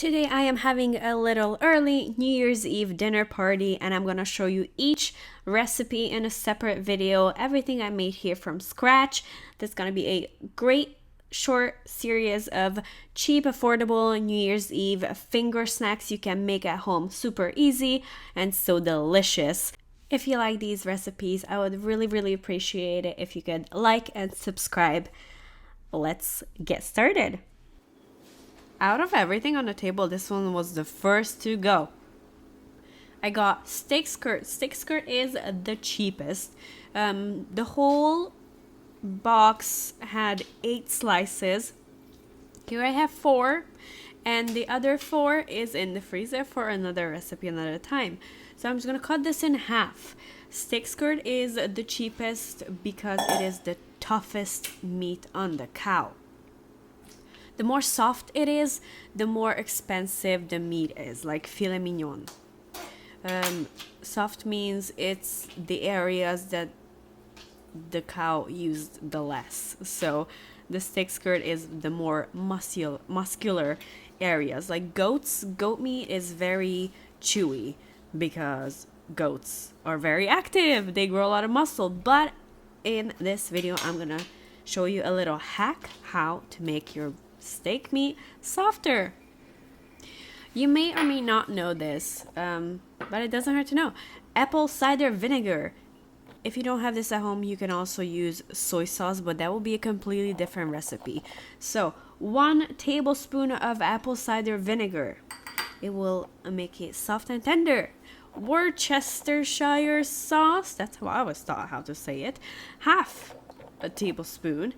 Today I am having a little early New Year's Eve dinner party and I'm gonna show you each recipe in a separate video, everything I made here from scratch. This is gonna be a great short series of cheap, affordable New Year's Eve finger snacks you can make at home, super easy and so delicious. If you like these recipes, I would really appreciate it if you could like and subscribe. Let's get started. Out of everything on the table, this one was the first to go. I got steak skirt. Steak skirt is the cheapest. The whole box had 8 slices. Here I have 4, and the other 4 is in the freezer for another recipe another time. So I'm just gonna cut this in half. Steak skirt is the cheapest because it is the toughest meat on the cow. The more soft it is, the more expensive the meat is, like filet mignon. Soft means it's the areas that the cow used the less. So the steak skirt is the more muscular areas. Like goat meat is very chewy because goats are very active. They grow a lot of muscle. But in this video, I'm gonna show you a little hack how to make your steak meat softer. You may or may not know this, but it doesn't hurt to know. Apple cider vinegar. If you don't have this at home, you can also use soy sauce, but that will be a completely different recipe. So 1 tablespoon of apple cider vinegar. It will make it soft and tender. Worcestershire sauce, that's how I was taught how to say it, half a tablespoon.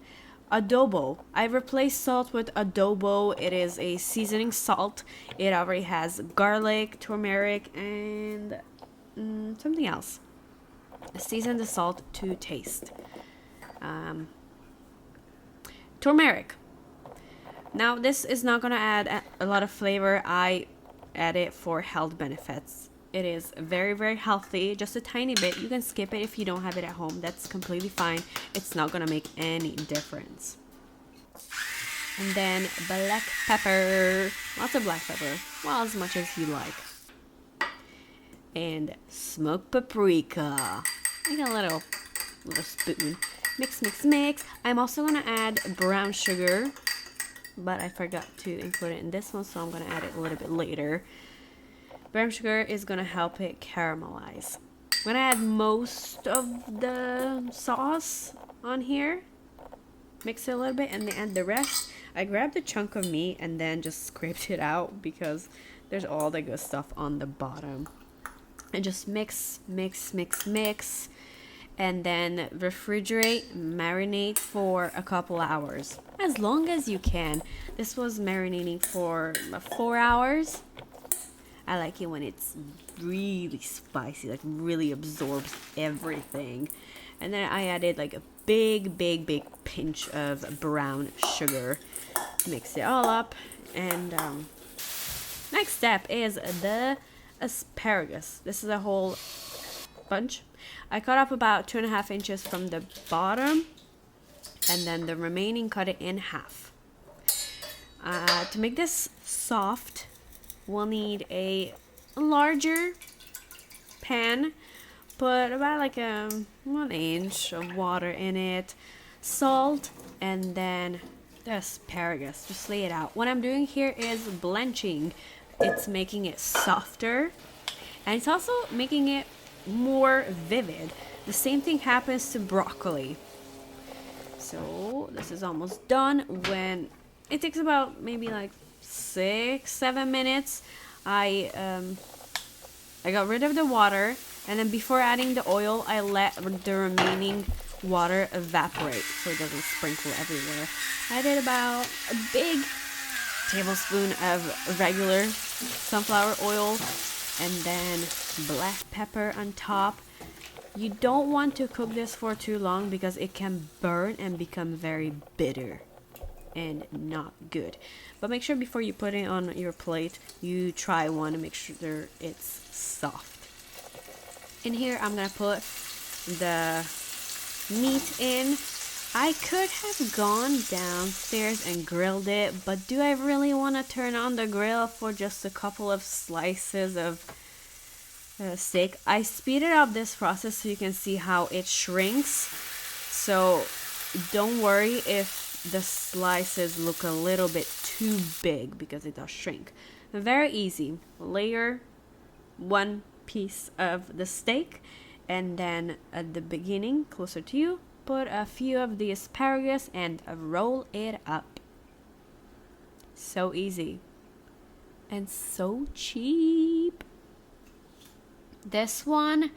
Adobo. I replaced salt with adobo. It is a seasoning salt. It already has garlic, turmeric, and something else. Season the salt to taste. Turmeric. Now this is not going to add a lot of flavor. I add it for health benefits. It is very healthy, just a tiny bit. You can skip it if you don't have it at home. That's completely fine. It's not gonna make any difference. And then black pepper, lots of black pepper, well, as much as you like. And smoked paprika, like a little spoon. Mix. I'm also gonna add brown sugar, but I forgot to include it in this one, so I'm gonna add it a little bit later. Brown sugar is going to help it caramelize. I'm going to add most of the sauce on here. Mix it a little bit and then add the rest. I grabbed a chunk of meat and then just scraped it out because there's all the good stuff on the bottom. And just mix. And then refrigerate, marinate for a couple hours. As long as you can. This was marinating for about 4 hours. I like it when it's really spicy, like really absorbs everything. And then I added like a big pinch of brown sugar. Mix it all up. And next step is the asparagus. This is a whole bunch. I cut up about 2.5 inches from the bottom. And then the remaining cut it in half. To make this soft, we'll need a larger pan. Put about like 1 inch of water in it, salt, and then the asparagus. Just lay it out. What I'm doing here is blanching. It's making it softer, and it's also making it more vivid. The same thing happens to broccoli. So this is almost done. When it takes about maybe like 6-7 minutes. I got rid of the water, and then before adding the oil, I let the remaining water evaporate so it doesn't sprinkle everywhere. I did about a big tablespoon of regular sunflower oil and then black pepper on top. You don't want to cook this for too long because it can burn and become very bitter and not good. But make sure before you put it on your plate, you try one to make sure it's soft. In here, I'm gonna put the meat in. I could have gone downstairs and grilled it, but do I really want to turn on the grill for just a couple of slices of steak? I speeded up this process so you can see how it shrinks. So don't worry if the slices look a little bit too big because it does shrink. Very easy. Layer one piece of the steak, and then at the beginning, closer to you, put a few of the asparagus and roll it up. So easy and so cheap. This one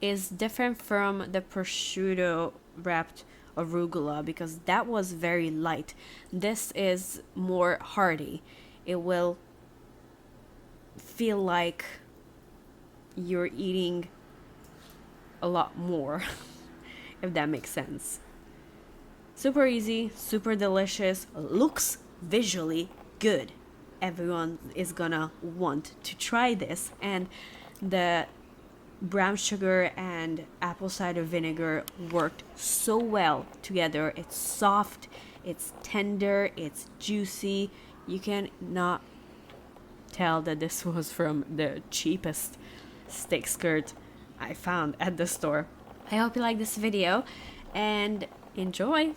is different from the prosciutto wrapped arugula because that was very light. This is more hearty. It will feel like you're eating a lot more, if that makes sense. Super easy, super delicious, looks visually good. Everyone is gonna want to try this, and the brown sugar and apple cider vinegar worked so well together. It's soft, it's tender, it's juicy. You can not tell that this was from the cheapest steak skirt I found at the store. I hope you like this video and enjoy.